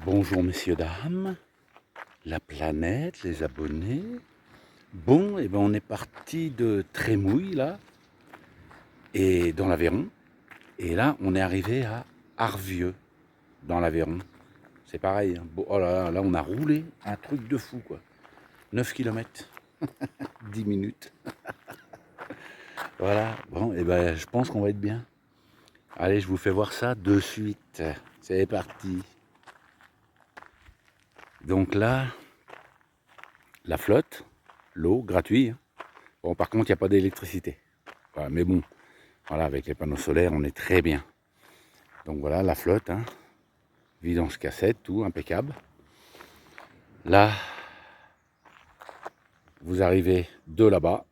Bonjour messieurs, dames, la planète, les abonnés. Bon, et ben on est parti de Trémouille là, et dans l'Aveyron. Et là, on est arrivé à Arvieux, dans l'Aveyron. C'est pareil, hein. Bon, oh là là, là on a roulé un truc de fou quoi. 9 km, 10 minutes. Voilà, bon, et ben je pense qu'on va être bien. Allez, je vous fais voir ça de suite. C'est parti. Donc là, la flotte, l'eau, gratuit, hein. Bon, par contre, il n'y a pas d'électricité. Voilà, mais bon, voilà, avec les panneaux solaires, on est très bien. Donc voilà, la flotte, hein, vidange cassette, tout, impeccable. Là, vous arrivez de là-bas,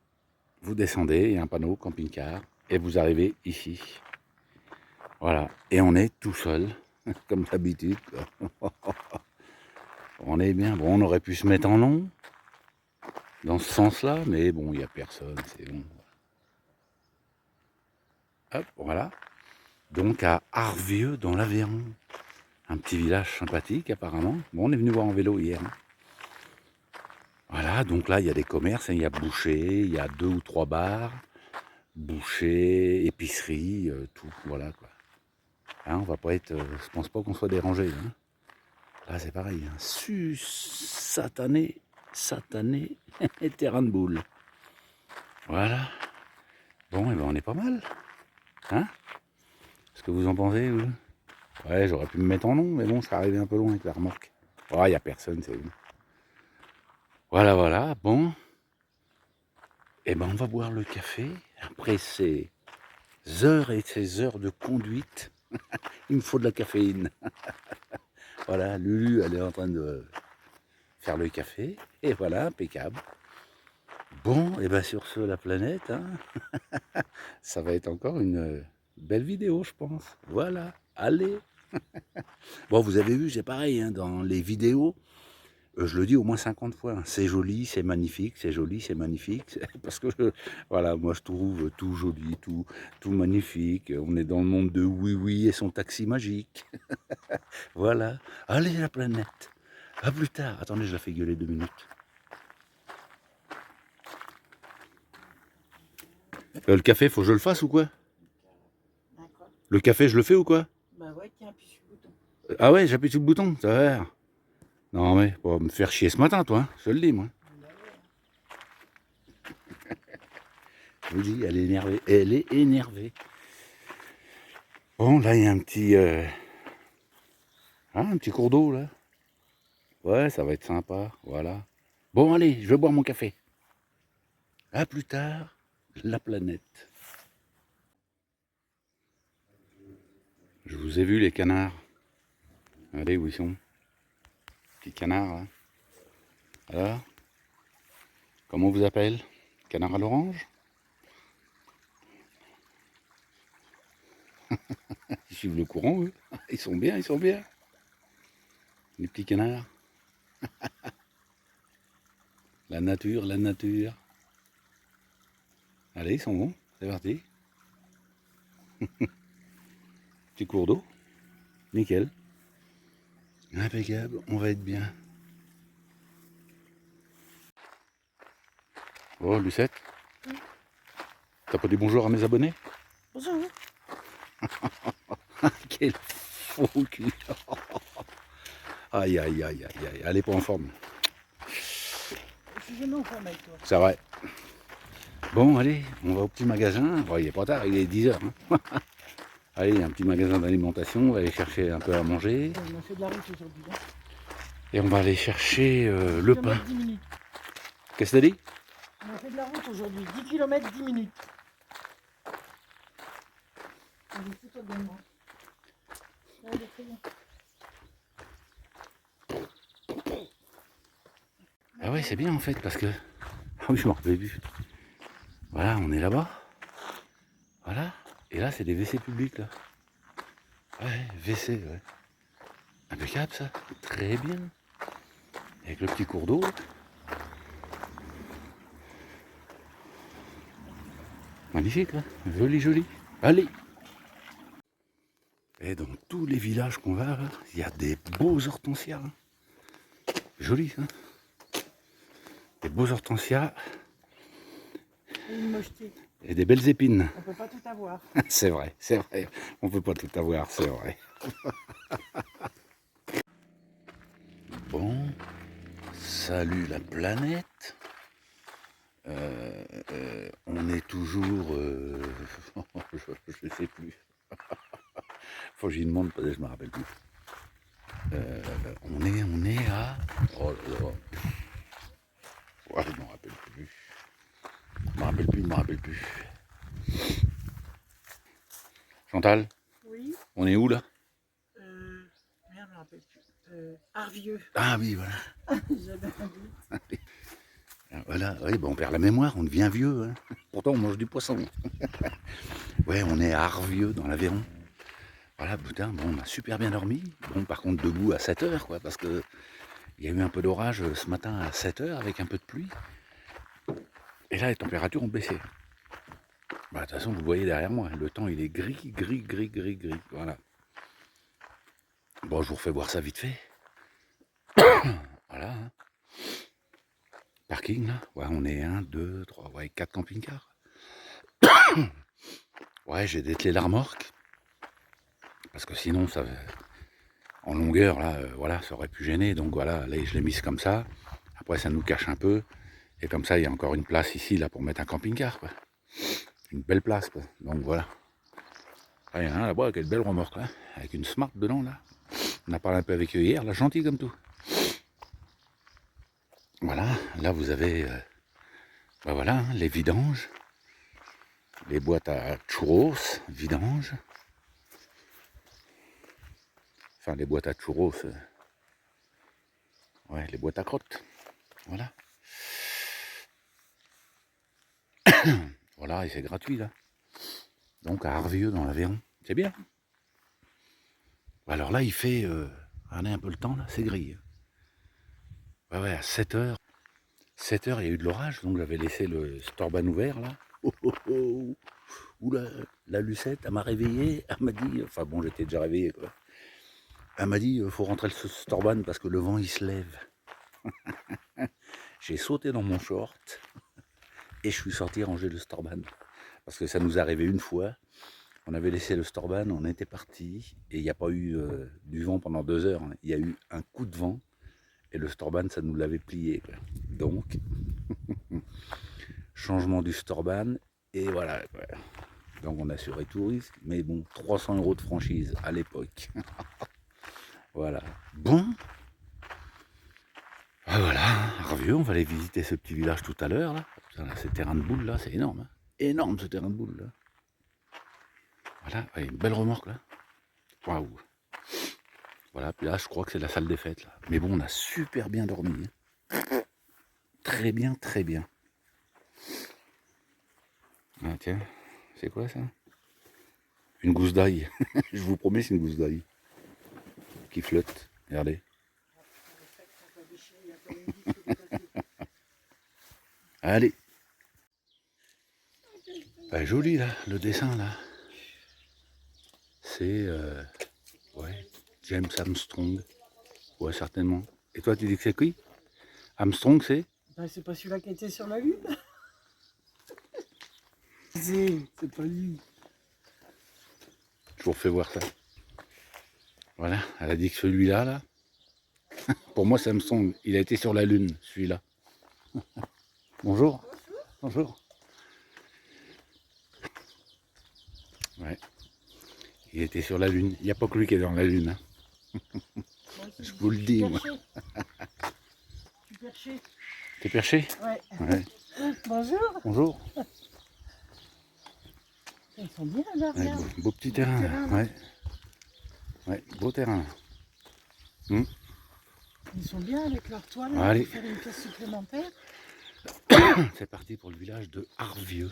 vous descendez, il y a un panneau camping-car, et vous arrivez ici. Voilà, et on est tout seul, comme d'habitude. On est bien, bon, on aurait pu se mettre en long, dans ce sens-là, mais bon, il n'y a personne, c'est bon. Hop, voilà. Donc à Arvieux, dans l'Aveyron. Un petit village sympathique apparemment. Bon, on est venu voir en vélo hier. Hein. Voilà, donc là il y a des commerces, hein, il y a boucher, il y a 2 ou 3 bars, boucher, épicerie, tout, voilà quoi. Hein, on va pas être, je pense pas qu'on soit dérangé. Hein. Là c'est pareil, hein. Satané, satané, et terrain de boule. Voilà. Bon, et ben on est pas mal. Hein? Ce que vous en pensez, vous? Ouais, j'aurais pu me mettre en long, mais bon, ça arrivait un peu loin avec la remorque. Oh, il n'y a personne, c'est bon. Voilà, voilà, bon. Eh ben, on va boire le café. Après ces heures et ces heures de conduite, il me faut de la caféine. Voilà, Lulu, elle est en train de faire le café. Et voilà, impeccable. Bon, et bien sur ce, la planète, hein, ça va être encore une belle vidéo, je pense. Voilà, allez. Bon, vous avez vu, c'est pareil, hein, dans les vidéos, je le dis au moins 50 fois, hein, c'est joli, c'est magnifique, c'est joli, c'est magnifique, parce que voilà, moi je trouve tout joli, tout magnifique, on est dans le monde de Oui Oui et son taxi magique, voilà, allez la planète, à plus tard, attendez, je la fais gueuler 2 minutes. Le café, faut que je le fasse ou quoi? D'accord. Le café, je le fais ou quoi? Bah ouais, tiens, appuie sur le bouton. Ah ouais, j'appuie sur le bouton, ça va faire. Non mais, pour me faire chier ce matin, toi, hein, je te le dis, moi. Bah ouais. Je vous dis, elle est énervée, elle est énervée. Bon, là, il y a un petit cours d'eau, là. Ouais, ça va être sympa, voilà. Bon, allez, je vais boire mon café. À plus tard, la planète. Je vous ai vu, les canards. Allez, où ils sont? Petits canards, là. Alors, comment on vous appelle? Canard à l'orange? Ils suivent le courant, eux. Ils sont bien, ils sont bien. Les petits canards. La nature, la nature. Allez, ils sont bons, c'est parti. Petit cours d'eau. Nickel. Impeccable, on va être bien. Oh, Lucette, t'as pas dit bonjour à mes abonnés? Bonjour. Quel faux cul. Aïe, aïe, aïe, aïe, aïe. Elle est pas en forme. Je suis jamais en forme avec toi. C'est vrai. Bon, allez, on va au petit magasin. Bon, il est pas tard, il est 10h. Hein. Allez, un petit magasin d'alimentation. On va aller chercher un peu à manger. On a fait de la route aujourd'hui. Hein. Et on va aller chercher le pain. 10 minutes. Qu'est-ce que t'as dit? On a fait de la route aujourd'hui. 10 km, 10 minutes. Allez, fous-toi de moi. Allez, très bien. Ah ouais, c'est bien en fait, parce que... Ah oui, je m'en rappelais plus. Voilà, on est là-bas. Voilà. Et là, c'est des WC publics, là. Ouais, WC, ouais. Impeccable, ça. Très bien. Avec le petit cours d'eau. Magnifique, là. Joli, joli. Allez. Et dans tous les villages qu'on va, là, il y a des beaux hortensias. Hein. Joli, hein. Des beaux hortensias. Et une mocheté. Et des belles épines. On peut pas tout avoir. C'est vrai, c'est vrai. On peut pas tout avoir, c'est vrai. Bon, salut la planète. On est toujours... je sais plus. Faut que j'y demande, parce que je me rappelle plus. On est à... Oh là là. Ouais, je me rappelle plus. Je me rappelle plus. Chantal, Oui. on est où là? Merde, je me rappelle plus. Arvieux. Ah oui, voilà. J'avais un doute. Voilà, oui, bon, on perd la mémoire, on devient vieux. Hein. Pourtant, on mange du poisson. Ouais, on est à Arvieux, dans l'Aveyron. Voilà, putain, bon, on a super bien dormi. Bon, par contre, debout à 7 heures, quoi, parce que il y a eu un peu d'orage ce matin à 7 heures avec un peu de pluie. Et là, les températures ont baissé. Bah, de toute façon, vous voyez derrière moi, le temps, il est gris. Voilà. Bon, je vous refais voir ça vite fait. Voilà. Hein. Parking, là. Ouais, on est 1, 2, 3, ouais, 4 camping-cars. Ouais, j'ai dételé la remorque. Parce que sinon, ça, en longueur, là, voilà, ça aurait pu gêner. Donc voilà, là, je l'ai mise comme ça. Après, ça nous cache un peu. Et comme ça, il y a encore une place ici, là, pour mettre un camping-car, quoi. Une belle place, quoi. Donc voilà. Ah, il y en a un là-bas avec une belle remorque, là. Avec une Smart dedans, là. On a parlé un peu avec eux hier, là, gentil comme tout. Voilà, là, vous avez... ben voilà, hein, les vidanges. Les boîtes à churros, vidanges. Enfin, les boîtes à churros, ouais, les boîtes à crottes. Voilà. Voilà, et c'est gratuit, là. Donc, à Arvieux, dans l'Aveyron. C'est bien. Alors là, il fait... regardez un peu le temps, là, c'est gris. Ouais, ouais, à 7 heures. 7 heures, il y a eu de l'orage, donc j'avais laissé le storban ouvert, là. Oh, oh, oh. Oula, la Lucette, elle m'a réveillé, elle m'a dit... Enfin bon, j'étais déjà réveillé, quoi. Elle m'a dit, faut rentrer le storban parce que le vent, il se lève. J'ai sauté dans mon short et je suis sorti ranger le storban. Parce que ça nous est arrivé une fois. On avait laissé le storban, on était parti et il n'y a pas eu du vent pendant 2 heures. Il y a eu un coup de vent et le storban, ça nous l'avait plié. Quoi. Donc, changement du storban et voilà. Quoi. Donc on a assuré tout risque, mais bon, 300 € de franchise à l'époque. Voilà. Bon. Ah voilà, Arvieux, on va aller visiter ce petit village tout à l'heure. Là. Putain, ce terrain de boule là, c'est énorme. Hein. Énorme ce terrain de boule là. Voilà, ouais, une belle remorque là. Waouh. Voilà, puis là je crois que c'est la salle des fêtes là. Mais bon, on a super bien dormi. Hein. Très bien, très bien. Ah tiens, c'est quoi ça? Une gousse d'ail. Je vous promets, c'est une gousse d'ail. Qui flotte. Regardez. Allez. Bah, joli là, le dessin là. C'est ouais, James Armstrong. Ouais, certainement. Et toi, tu dis que c'est qui? Armstrong, c'est? Ben, c'est pas celui-là qui était sur la lune. C'est pas lui. Je vous refais voir ça. Voilà, elle a dit que celui-là, là, pour moi, c'est Armstrong. Il a été sur la Lune, celui-là. Bonjour. Bonjour. Ouais. Il était sur la Lune. Il n'y a pas que lui qui est dans la Lune. Hein. Je vous le dis, moi. Je suis perché. T'es perché? Ouais. Ouais. Bonjour. Bonjour. Ils sont bien là, Ouais, regarde. beau petit terrain, là. Ouais. Ouais, beau terrain. Ils sont bien avec leur toile. Allez. Pour faire une pièce supplémentaire. C'est parti pour le village de Arvieux.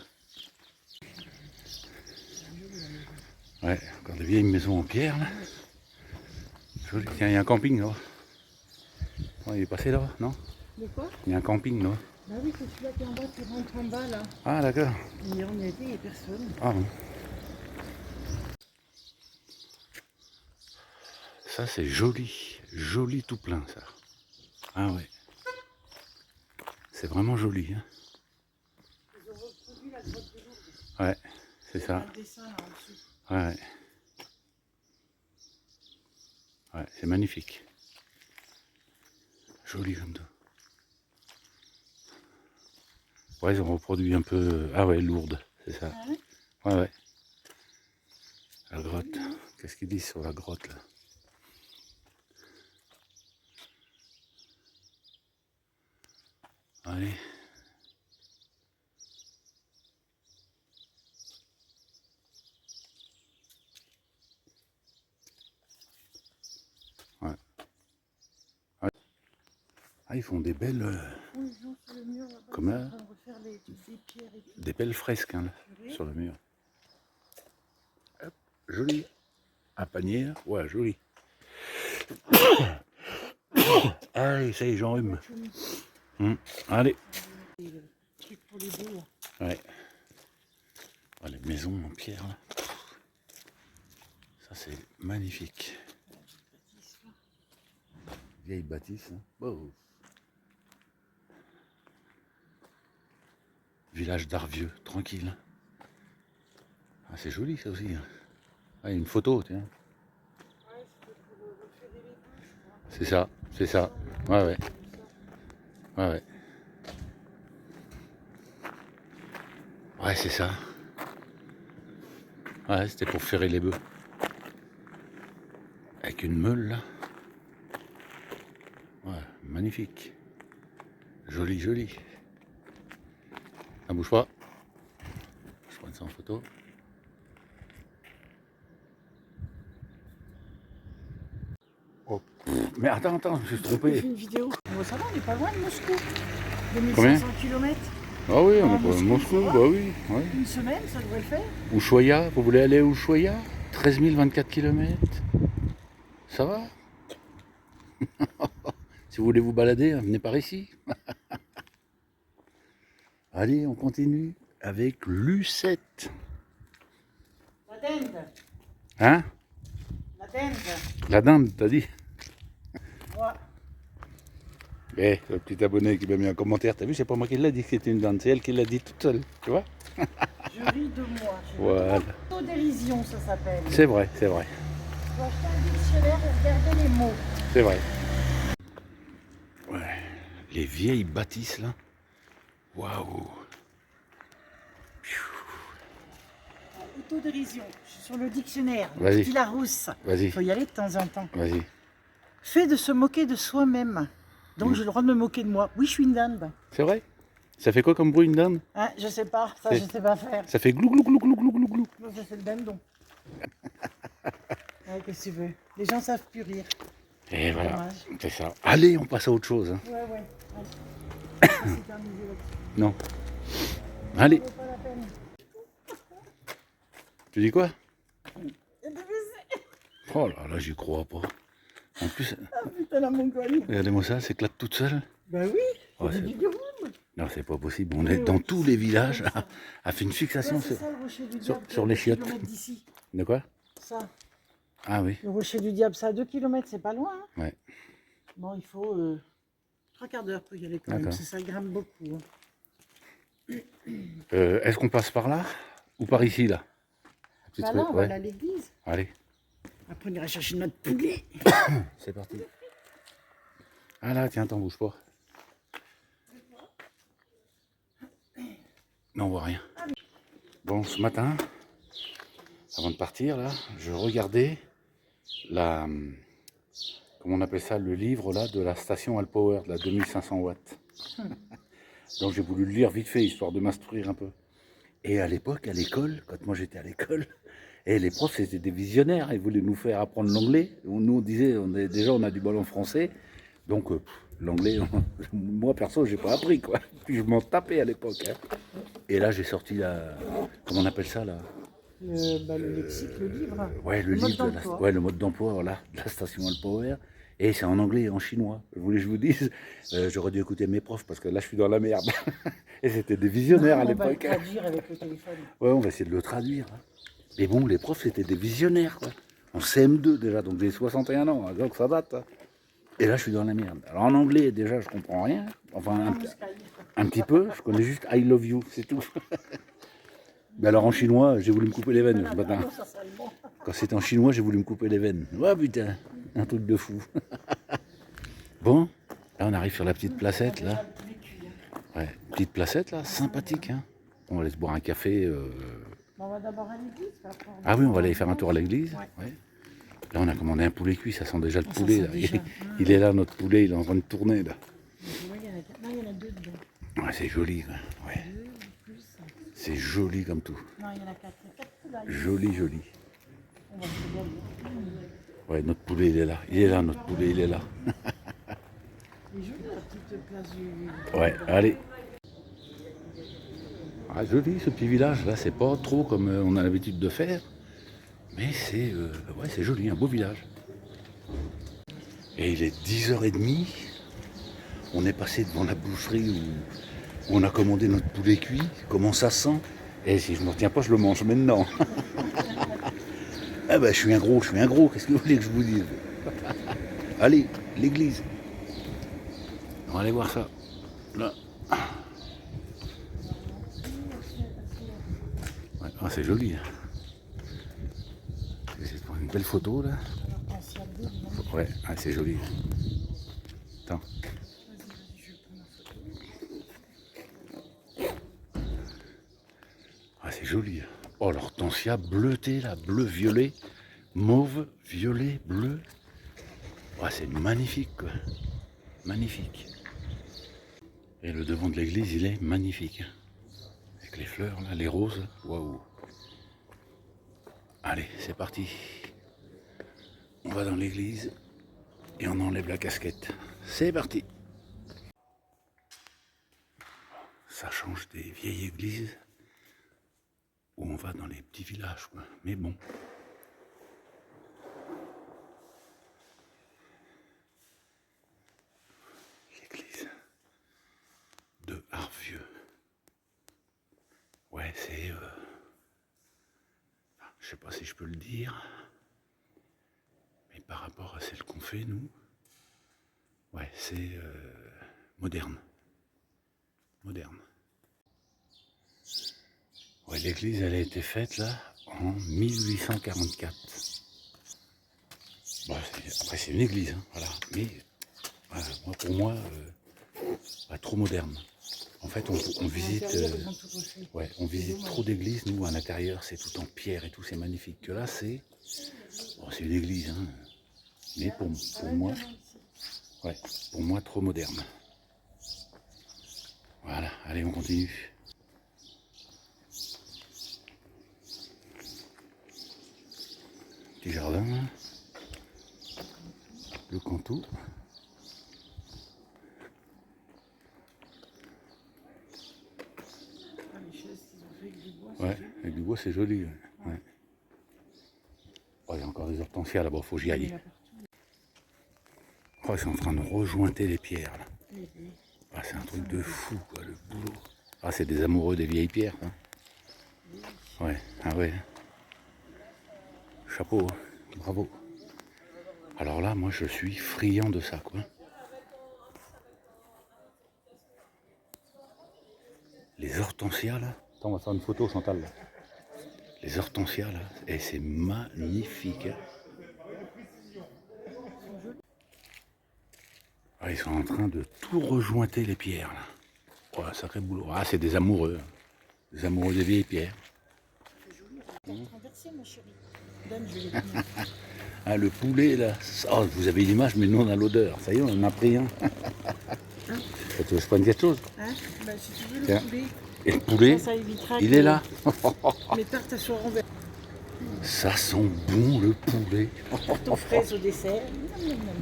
Ouais, encore des vieilles maisons en pierre là. Joli. Tiens, il y a un camping là. Oh, il est passé là, non? De quoi? Il y a un camping là. Bah oui, c'est celui-là qui est en bas, qui rentre en bas là. Ah d'accord. Et on y a été, il n'y a personne. Ah bon. Ça c'est joli, joli tout plein ça. Ah ouais. C'est vraiment joli. Hein. Ils ont reproduit la grotte de Lourdes. Ouais, c'est Il y a ça. un dessin là en dessous. Ouais. Ouais, c'est magnifique. Joli comme tout. Ouais, ils ont reproduit un peu. Ah ouais, Lourdes, c'est ça. Ah ouais. Ouais, ouais. La grotte. Qu'est-ce qu'ils disent sur la grotte là? Allez. Ouais. Ouais. Ah, ils font des belles. Oui, ils ont sur le mur là-bas. Comme Ils sont là. en train de refaire des pierres et tout. Des belles fresques hein, là, Purée. sur le mur. Hop, joli. Un panier là. Ouais, joli. Allez, ça y est, j'enrhume. Allez. Et le truc pour les beaux là. Ouais. Oh, les maisons en pierre là. Ça c'est magnifique. Bâtisse, là. Vieille bâtisse. Hein. Oh. Village d'Arvieux, tranquille. Ah, c'est joli ça aussi. Hein. Ah, une photo, tiens. Ouais, c'était pour refaire des bûches, je crois. C'est ça, c'est ça. Ouais, ouais. Ouais, ouais. Ouais, c'est ça. Ouais, c'était pour ferrer les bœufs. Avec une meule là. Ouais, magnifique. Joli, joli. Ça bouge pas. Je prends ça en photo. Oh, mais attends, je me suis J'ai trompé. fait une vidéo. Bon, ça va, on n'est pas loin de Moscou. Combien 2500 km. Ah oui, on Ah, est pas à Moscou, Moscou, ça va. bah oui. Ouais. Une semaine, ça devrait le faire. Ushuaïa, vous voulez aller à Ushuaïa 13 024 km. Ça va. Si vous voulez vous balader, venez par ici. Allez, on continue avec l'U7. La dinde. Hein? La dinde. La dinde, t'as dit? Ouais. Eh, le petit abonné qui m'a mis un commentaire, t'as vu, c'est pas moi qui l'a dit que c'était une dinde, c'est elle qui l'a dit toute seule, tu vois? Je ris de moi. Voilà. Autodérision, ça s'appelle. C'est vrai, c'est vrai, Je dois acheter un dictionnaire et regarder les mots. c'est vrai. Ouais, les vieilles bâtisses là. Waouh. Autodérision. Je suis sur le dictionnaire. Vas-y. Petit Larousse. Vas-y, Il faut y aller de temps en temps. vas-y. Fait de se moquer de soi-même. Donc j'ai le droit de me moquer de moi. Oui, je suis une dinde. C'est vrai? Ça fait quoi comme bruit une dinde? Hein, je sais pas, ça C'est- je sais pas faire. Ça fait glou glou glou glou glou glou glou. Moi, je fais le dindon. Ouais, qu'est-ce que tu veux? Les gens savent plus rire. Et voilà, Dommage. c'est ça. Allez, on passe à autre chose. Hein. Ouais, ouais. C'est terminé là-dessus. Non. Allez, Ça vaut pas la peine. tu dis quoi? Et de baiser. Oh là là, j'y crois pas. En plus, Ah putain, la Mongolie. regardez-moi ça, elle s'éclate toute seule. Bah oui, Oh, c'est c'est- du Bigoum. Non, c'est pas possible. On est dans tous les villages. A fait une fixation C'est sur... ça le rocher du sur- diable. sur c'est les à 2 chiottes. kilomètres d'ici. De quoi? Ça, Ah oui. le rocher du diable, c'est à 2 km, c'est pas loin. Hein. Ouais. Bon, il faut 3 quarts d'heure pour y aller quand même, D'accord. parce que ça grimpe beaucoup. Hein. Est-ce qu'on passe par là? Ou par ici, là? Petite Bah là, rue, on va ouais. aller à l'église. Allez, Après, on ira chercher notre poulet. c'est parti. Ah là, tiens, t'en bouge pas. Non, on voit rien. Bon, ce matin, avant de partir, là, je regardais la... Comment on appelle ça? Le livre, là, de la station Alpower, de la 2500 watts. Donc j'ai voulu le lire vite fait, histoire de m'instruire un peu. Et à l'époque, à l'école, quand moi j'étais à l'école, et les profs c'était des visionnaires, ils voulaient nous faire apprendre l'anglais. Nous on disait, déjà on a du bol en français, donc l'anglais, moi perso j'ai pas appris quoi. Puis je m'en tapais à l'époque. Hein. Et là j'ai sorti la, comment on appelle ça là? Le lexique, le livre. Ouais, le Le mode livre, d'emploi. ouais, le mode d'emploi, voilà, de la station Alpower. Et c'est en anglais et en chinois. Je voulais que je vous dise, j'aurais dû écouter mes profs parce que là je suis dans la merde. Et c'était des visionnaires à On va le l'époque. traduire avec le téléphone. Ouais, on va essayer de le traduire. Hein. Mais bon, les profs, c'était des visionnaires, quoi. en CM2 déjà, donc j'ai 61 ans, hein, donc ça date. Hein. Et là, je suis dans la merde. Alors en anglais, déjà, je comprends rien. Enfin, un petit peu. Je connais juste I love you, c'est tout. Mais alors en chinois, j'ai voulu me couper les veines ce matin. Quand c'est en chinois, j'ai voulu me couper les veines. Ouais, putain, un truc de fou. Bon, là, on arrive sur la petite placette, là. Ouais, petite placette, là, sympathique, hein. On va aller se boire un café. On va d'abord à l'église. Ah oui, on va aller faire un tour à l'église. Ouais. Là, on a commandé un poulet cuit, ça sent déjà le poulet. Là. Il est là, notre poulet, il est en train de tourner. Là. Il y en a 2 dedans. Ouais, c'est joli. Ouais. C'est joli comme tout. Non, il y en a 4. Il y a 4 poulailles. Joli, joli. On va se régaler. Ouais, notre poulet, il est là. Il est là, notre poulet, il est là. C'est joli la petite place du... Ouais, allez. Ah, joli ce petit village, là, c'est pas trop comme on a l'habitude de faire. Mais c'est ouais, c'est joli, un beau village. Et il est 10h30. On est passé devant la boucherie où on a commandé notre poulet cuit. Comment ça sent? Et si je ne me retiens pas, je le mange maintenant. Ah ben, je suis un gros. Qu'est-ce que vous voulez que je vous dise? Allez, l'église. On va aller voir ça. Là. Ouais, ah, c'est joli. Hein. Je vais essayer de prendre une belle photo là. Ouais, ah, c'est joli. Attends. Ah, c'est joli. Oh, l'hortensia bleutée là, bleu, violet, mauve, violet, bleu. Ah, c'est magnifique quoi. Magnifique. Et le devant de l'église, il est magnifique. Avec les fleurs là, les roses. Waouh. Allez, c'est parti. On va dans l'église et on enlève la casquette. C'est parti. Ça change des vieilles églises où on va dans les petits villages, quoi. Mais bon. L'église de Harvieux. Ouais, c'est... je sais pas si je peux le dire. Mais par rapport à celle qu'on fait, nous, ouais, c'est moderne. Moderne. Ouais, l'église, elle a été faite là en 1844. Bon, après, c'est une église, hein, voilà. Mais moi, pour moi, trop moderne. En fait, on visite, ouais, on visite trop d'églises. Nous, à l'intérieur, c'est tout en pierre et tout, c'est magnifique. Que là, c'est une église, hein. Mais pour moi, ouais, pour moi, trop moderne. Voilà, allez, on continue. Petit jardin, le cantou. Ouais, avec du bois, c'est joli. Ouais. Oh, il y a encore des hortensias là-bas, faut que j'y aille. Oh, ils sont en train de rejointer les pierres là. Ah, c'est un truc de fou, quoi, le boulot. Ah, c'est des amoureux des vieilles pierres. Hein. Ouais, ah ouais. Chapeau, hein. Bravo. Alors là, moi, je suis friand de ça, quoi. Les hortensias, là. Attends, on va faire une photo, Chantal, là. Les hortensias, là, et c'est magnifique. Hein. Ah, ils sont en train de tout rejointer les pierres, là. Oh, sacré boulot. Ah, c'est des amoureux. Hein. Des amoureux des vieilles pierres. Ah, le poulet, là. Oh, vous avez l'image, mais nous, on a l'odeur. Ça y est, on en a pris un. Tu veux que je prenne quelque chose? Hein bah, si tu veux, tiens. le poulet. Et le poulet, ça évitera il est là. Les tartes soient renversées. Ça sent bon, le poulet. Tarte aux fraises au dessert.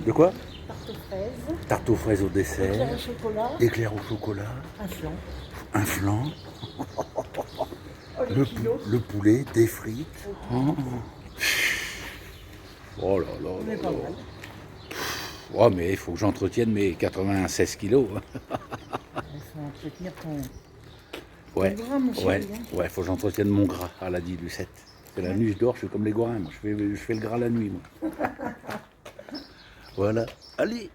De quoi? Tarte aux fraises. Tarte aux fraises au dessert. Éclair au chocolat. Éclair au chocolat. Un flan. Un flan. Oh, Le poulet, des frites. Oh là là. On est pas mal. Oh, mais il faut que j'entretienne mes 96 kilos. Il faut entretenir ton Ouais, gras, mon chéri, ouais, hein. ouais, faut que j'entretienne mon gras à la Lucette. C'est la nuit, je dors, je suis comme les gourins. Moi. Je fais le gras la nuit, moi. Voilà. Allez,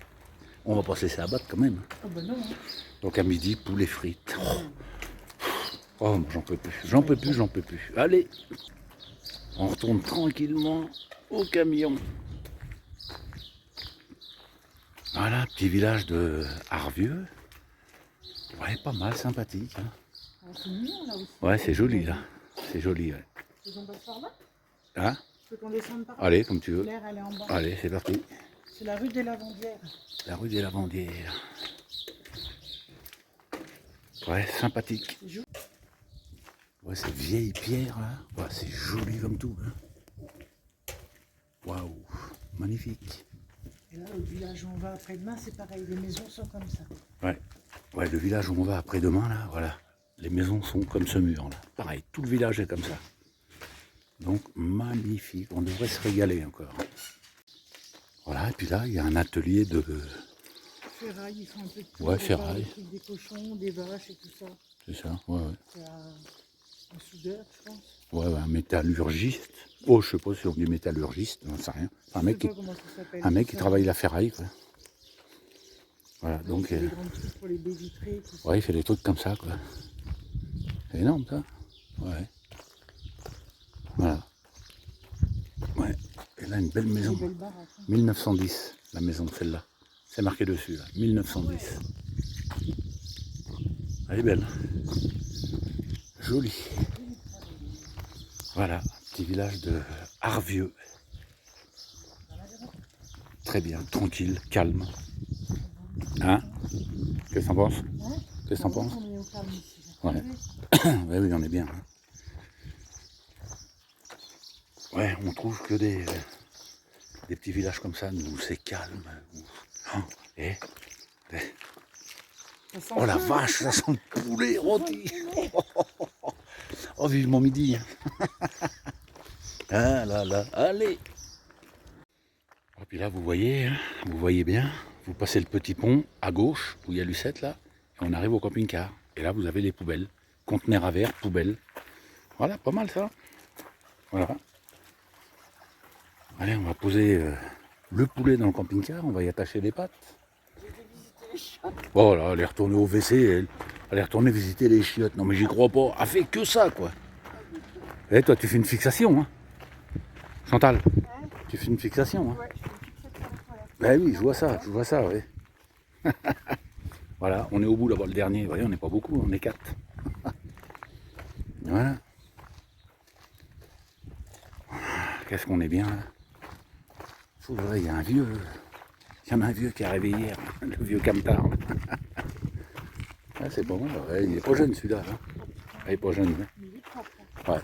on va pas se laisser abattre quand même. Oh ben non. Hein. Donc à midi, poulet frites. Oh, moi, j'en peux plus. J'en peux plus, j'en peux plus. Allez, on retourne tranquillement au camion. Voilà, petit village de Arvieux. Ouais, pas mal, sympathique. Hein. Ah, c'est mignon là aussi. Ouais, c'est joli là. C'est joli, ouais. On passe par là? Hein? Tu veux qu'on descende par là? Allez, comme tu veux. L'air, elle est en bas. Allez, c'est parti. C'est la rue des Lavandières. La rue des Lavandières. Ouais, sympathique. C'est joli. Ouais, ces vieilles pierres là. Ouais, c'est joli comme tout. Hein. Waouh, magnifique. Et là, le village où on va après-demain, c'est pareil. Les maisons sont comme ça. Ouais. Ouais, le village où on va après-demain là, voilà. Les maisons sont comme ce mur là. Pareil, tout le village est comme ça. Donc magnifique, on devrait se régaler encore. Voilà, et puis là, il y a un atelier de... Ferraille, ils font un peu de tout. Ouais, ferraille. Des cochons, des vaches et tout ça. C'est ça, ouais, ouais. C'est un soudeur, je pense. Ouais, ouais, un métallurgiste. Oh, je sais pas si on dit métallurgiste, j'en sais rien. C'est un mec qui travaille la ferraille, quoi. Voilà, Ouais, donc... il fait des grands trucs pour les baies vitrées, tout ça. Ouais, il fait des trucs comme ça, quoi. C'est énorme, ça. Ouais. Voilà. Ouais. Et là, une belle maison. Des belles baraques, hein. 1910, la maison, celle-là. C'est marqué dessus, là. 1910. Elle est belle. Jolie. Voilà, petit village de Arvieux. Très bien, tranquille, calme. Hein? Qu'est-ce que t'en penses? Hein? Qu'est-ce que t'en penses? On est au calme ici. Ouais. Ouais, oui, on est bien. Hein. Ouais, on trouve que des petits villages comme ça, où c'est calme. Où... Et... Oh la vache, ça sent le poulet rôti. Oh, vivement midi. Ah là là, allez. Et puis là, vous voyez bien, vous passez le petit pont à gauche, où il y a Lucette là, et on arrive au camping-car. Et là, vous avez les poubelles, conteneurs à verre, poubelles. Voilà, pas mal ça. Voilà. Allez, on va poser le poulet dans le camping-car, on va y attacher les pattes. Oh là, elle est retournée au WC, elle est retournée visiter les chiottes. Non mais j'y crois pas, elle fait que ça quoi. Et toi, tu fais une fixation, hein Chantal, tu fais une fixation, hein. Ouais, je fais une fixation sur la toilette. Ben oui, je vois ça, oui. Voilà, on est au bout là-bas, le dernier. Vous voyez, on n'est pas beaucoup, on est 4. Voilà. Qu'est-ce qu'on est bien là. Il y a un vieux. Il y en a un vieux qui est arrivé hier, le vieux Camtar. Ah, c'est bon, ouais, il est pas jeune celui-là. Hein. Il est pas jeune. Hein. Il est propre, hein. Ouais.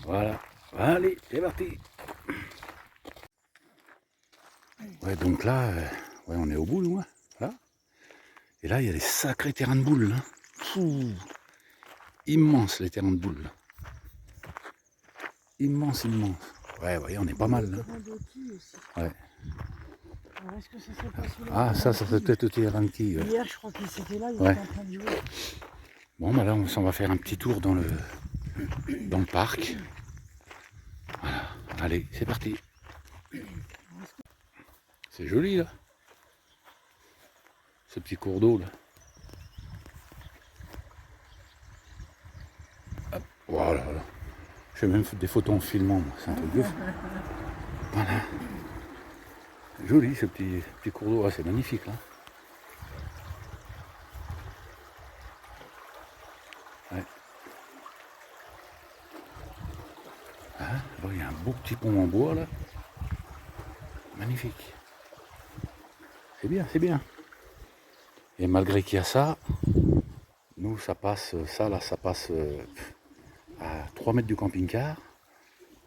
Voilà. Allez, c'est parti. Ouais, donc là, ouais, on est au bout, nous. Hein. Là. Et là, il y a des sacrés terrains de boules. Hein. Fou. Immenses les terrains de boules. Là. Immense, immense. Ouais, ouais, on est pas mal. Là. Ouais. Alors, est-ce que ça serait pas sous Ah, ça serait peut-être au terrain de qui ouais. Hier, je crois qu'ils étaient là, ils Ouais. étaient en train de jouer. Bon, bah là, on s'en va faire un petit tour dans le parc. Voilà. Allez, c'est parti. C'est joli, là. Ce petit cours d'eau, là. Hop. Voilà. Je fais même des photos en filmant, moi. C'est un truc de fou. Voilà. Joli, ce petit cours d'eau. Ah, c'est magnifique, là. Ouais. Ah, alors, il y a un beau petit pont en bois, là. Magnifique. C'est bien, c'est bien. Et malgré qu'il y a ça, nous, ça passe, ça là, ça passe à 3 mètres du camping-car.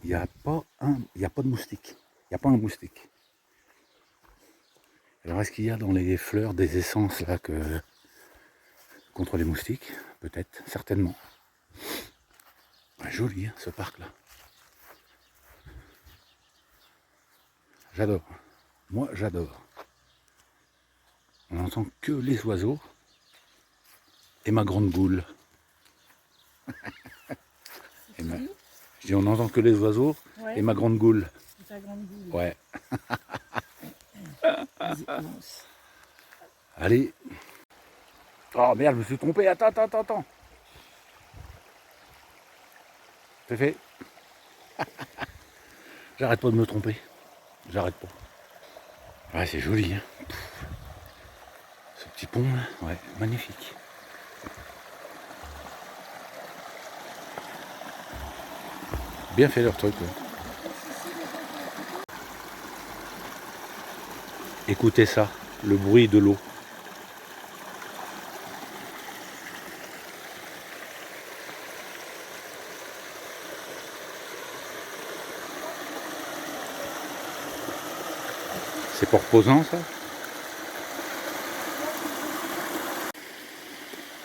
Il n'y a pas de moustique. Il n'y a pas un moustique. Alors, est-ce qu'il y a dans les fleurs des essences là contre les moustiques? Peut-être, certainement. Ouais, joli, hein, ce parc-là. J'adore. Moi, j'adore. On n'entend que les oiseaux et ma grande goule. Je dis on n'entend que les oiseaux Ouais. et ma grande goule. C'est ta grande boule. Ouais. Vas-y, commence. Allez. Oh merde, je me suis trompé. Attends. C'est fait. J'arrête pas de me tromper. J'arrête pas. Ouais, c'est joli, hein. Ce petit pont, là. Ouais, magnifique. Bien fait leur truc, ouais. Écoutez ça, le bruit de l'eau. C'est pas reposant, ça?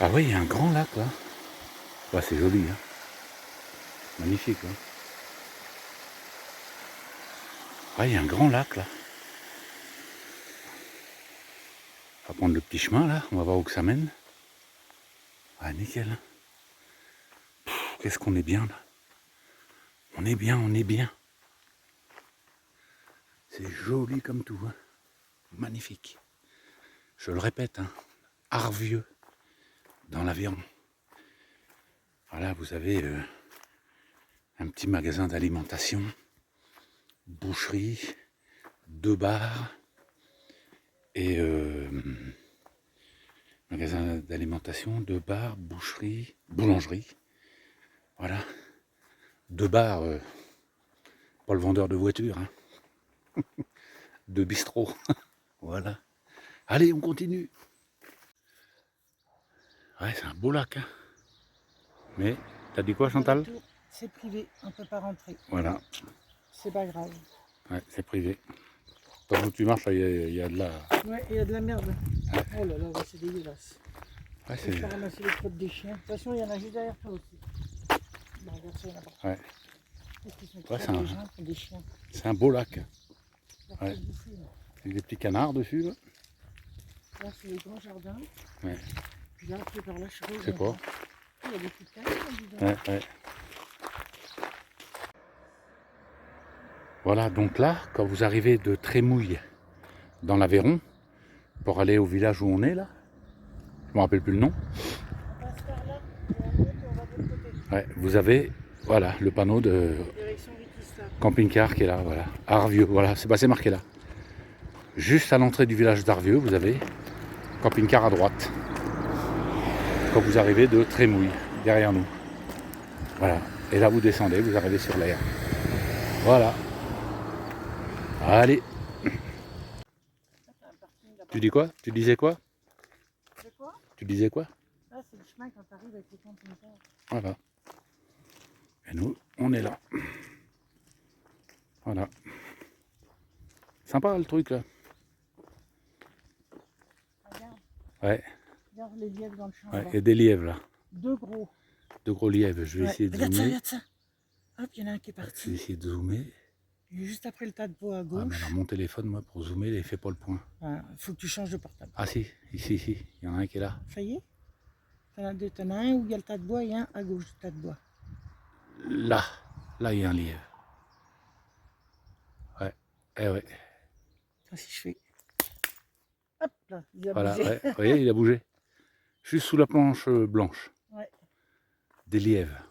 Ah oui, il y a un grand lac, là. Ouais, c'est joli, hein. Magnifique, hein. Ouais, il y a un grand lac, là. On va prendre le petit chemin, là. On va voir où que ça mène. Ah, nickel. Qu'est-ce qu'on est bien, là. On est bien. C'est joli comme tout, hein. Magnifique. Je le répète, hein. Arvieux, dans l'Aveyron. Voilà, vous avez un petit magasin d'alimentation, boucherie, 2 bars et magasin d'alimentation, 2 bars, boucherie, boulangerie. Voilà. 2 bars, pas le vendeur de voitures, hein. 2 bistrots. Voilà. Allez, on continue. Ouais, c'est un beau lac, hein. Mais, t'as dit quoi, Chantal? C'est privé, on ne peut pas rentrer. Voilà. C'est pas grave. Ouais, c'est privé. Tant que tu marches, il y a de la... Ouais, il y a de la merde. Ouais. Oh là là, ouais, c'est dégueulasse. Ouais, Je vais ramasser les crottes des chiens. De toute façon, il y en a juste derrière toi aussi. Bon, regarde ça, il y en a pas. Ouais. Qu'est-ce qu'ils sont Ouais, très des gens qui ont des chiens. C'est un beau lac. Leur Ouais. fait bouffer, là. Avec des petits canards dessus, là. Là, c'est le grand jardin. Ouais. Puis là, c'est par là, je sais pas. Je sais pas. Il y a des petites cases, là, dis donc. Ouais. Voilà, donc là, quand vous arrivez de Trémouille dans l'Aveyron, pour aller au village où on est, là, je me rappelle plus le nom. On passe par là, et on monte et on va de l'autre côté. Ouais, vous avez, voilà, le panneau de Direction Rikista. camping-car qui est là, voilà. Arvieux, voilà, c'est marqué là. Juste à l'entrée du village d'Arvieux, vous avez camping-car à droite. Quand vous arrivez de Trémouille, derrière nous. Voilà. Et là, vous descendez, vous arrivez sur l'air. Voilà. Allez. Tu dis quoi? Tu disais quoi? C'est quoi? Tu disais quoi? Là, c'est le chemin quand tu arrives avec les camping-cars. Voilà. Et nous, on est là. Voilà. Sympa le truc là. Regarde. Ouais. Regarde les lièvres dans le champ. Ouais. Là. Et des lièvres là. 2 gros. 2 gros lièvres. Je vais essayer de regarde zoomer. Regarde ça. Hop, il y en a un qui est Je vais parti. essayer de zoomer. Il est juste après le tas de bois à Ah, mais gauche. alors mon téléphone, moi, pour zoomer, il fait pas le point. Il faut que tu changes de portable. Ah si, ici. Il y en a un qui est là. Ça y est? T'en as deux. T'en as un où il y a le tas de bois et un à gauche du tas de bois. Là, il y a un lièvre. Ouais, ouais. Ça, si je fais... Hop là, il a Voilà, bougé. ouais. Vous voyez, il a bougé. Juste sous la planche blanche. Ouais. Des lièvres.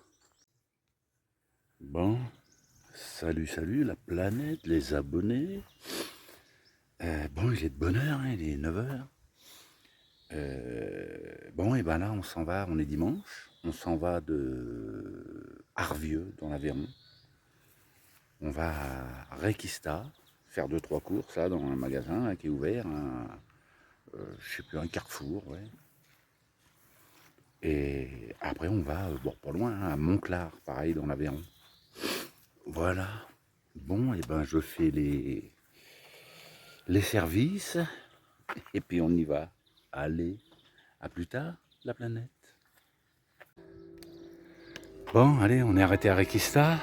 Bon, salut la planète, les abonnés. Bon, il est de bonne heure, hein, il est 9h. Bon, et ben là, on s'en va, on est dimanche. On s'en va de Arvieux, dans l'Aveyron. On va à Rikista, faire 2-3 courses là, dans un magasin là, qui est ouvert. Je sais plus, un carrefour, ouais. Et après, on va, bon, pas loin, hein, à Montclar, pareil, dans l'Aveyron. Voilà. Bon, et ben, je fais les services, et puis on y va. Allez, à plus tard, la planète. Bon, allez, on est arrêté à Rikista.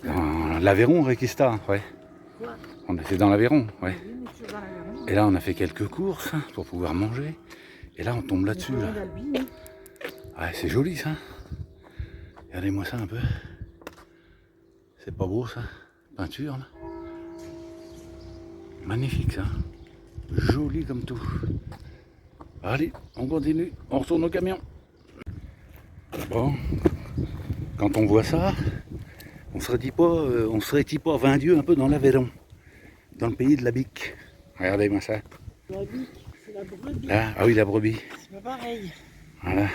Dans l'Aveyron, Rikista, ouais. Quoi? On était dans l'Aveyron, ouais. Oui, mais tu vas dans l'Aveyron. Et là, on a fait quelques courses hein, pour pouvoir manger. Et là, on tombe là-dessus. Là. d'Albi, hein. Ouais, c'est joli ça. Regardez-moi ça un peu. C'est pas beau ça? Peinture là. Magnifique ça. Joli comme tout. Allez, on continue, on retourne au camion. Bon, quand on voit ça, on serait-il pas vendu un peu dans l'Aveyron, dans le pays de la bique. Regardez-moi ça. La bique, c'est la brebis. Là, ah oui, la brebis. C'est pas pareil. Voilà.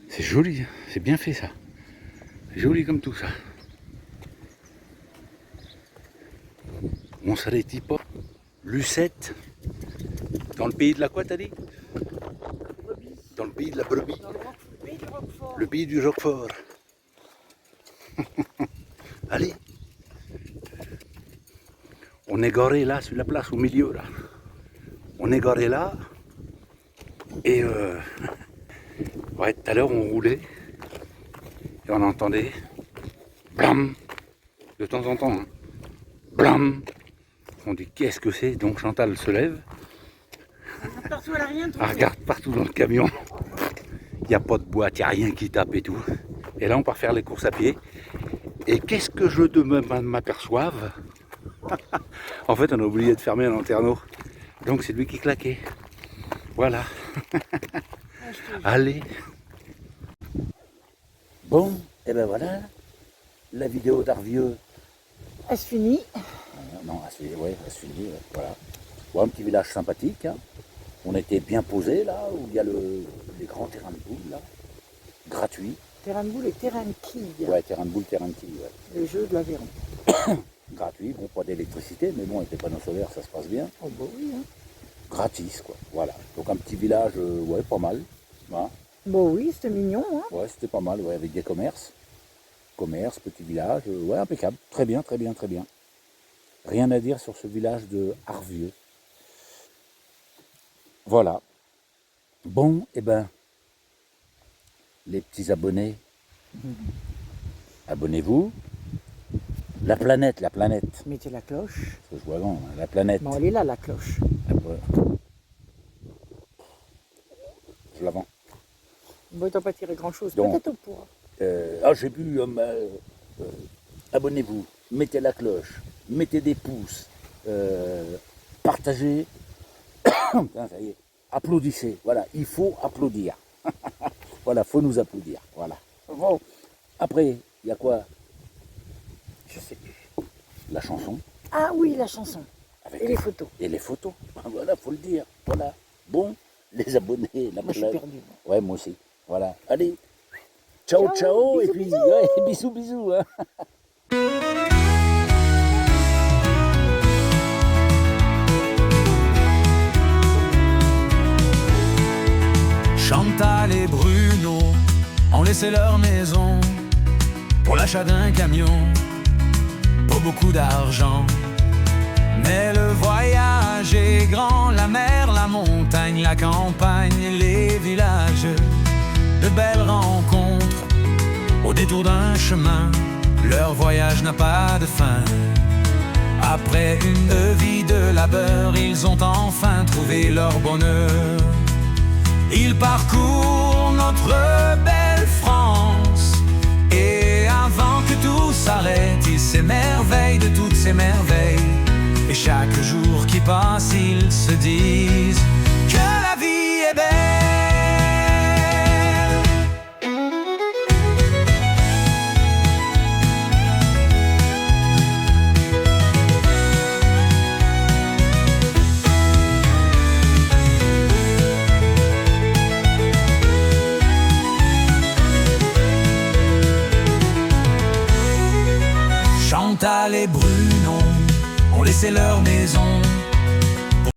C'est joli, c'est bien fait ça. Joli comme tout ça. On serait-il pas Lucette, dans le pays de la quoi t'as dit? Brebis. Dans le pays de la brebis. Dans le pays du Roquefort. Le pays du Roquefort. Allez. On est garé là, sur la place au milieu là. On est garé là. Et ouais, tout à l'heure on roulait. Et on entendait blam. De temps en temps. Hein. Blam. On dit qu'est-ce que c'est? Donc Chantal se lève. Elle regarde partout dans le camion. Il n'y a pas de boîte, il n'y a rien qui tape et tout. Et là on part faire les courses à pied. Et qu'est-ce que je m'aperçoive? En fait on a oublié de fermer un lanterneau. Donc c'est lui qui claquait. Voilà. Allez. Bon, et ben voilà. La vidéo d'Arvieux. Elle se finit. Non, elle se finit, voilà. Bon, un petit village sympathique. Hein. On était bien posé là, où il y a les grands terrains de boules là. Gratuits. Terrain de boule et terrain de quilles. Ouais, terrain de boules, terrain de quilles, ouais. Les jeux de l'Aveyron. Gratuit, bon, pas d'électricité, mais bon, avec les panneaux solaires, ça se passe bien. Oh bah oui, hein. Gratis, quoi, voilà. Donc un petit village, ouais, pas mal. Hein. Bah oui, c'était mignon, hein. Ouais, c'était pas mal, ouais, avec des commerces. Commerce, petit village, ouais, impeccable. Très bien, très bien, très bien. Rien à dire sur ce village de Arvieux. Voilà. Bon, et ben, les petits abonnés, abonnez-vous. La planète. Mettez la cloche. Je vois grand, hein, la planète. Bon, elle est là, la cloche. Je la vends. Bon, t'as pas tiré grand-chose. Donc, Peut-être au poids. J'ai vu, abonnez-vous, mettez la cloche, mettez des pouces, partagez, putain, ça y est, applaudissez, voilà, il faut applaudir. Voilà, faut nous applaudir, voilà. Bon, après, il y a quoi? Je sais plus. La chanson. Ah oui, la chanson. Avec Et les photos. Et les photos, voilà, faut le dire, voilà. Bon, les abonnés, la Moi, je suis perdue. Ouais, moi aussi, voilà. Allez, ciao, Ciao, et bisous, puis, bisous. ouais, bisous, bisous. Hein. Chantal et Bruno ont laissé leur maison pour l'achat d'un camion, pas beaucoup d'argent. Mais le voyage est grand, la mer, la montagne, la campagne, les villages, de belles rencontres au détour d'un chemin. Leur voyage n'a pas de fin. Après une vie de labeur, ils ont enfin trouvé leur bonheur. Ils parcourent notre belle France, et avant que tout s'arrête, ils s'émerveillent de toutes ces merveilles. Et chaque jour qui passe, ils se disent que la vie est belle. Chantal et Bruno ont laissé leur maison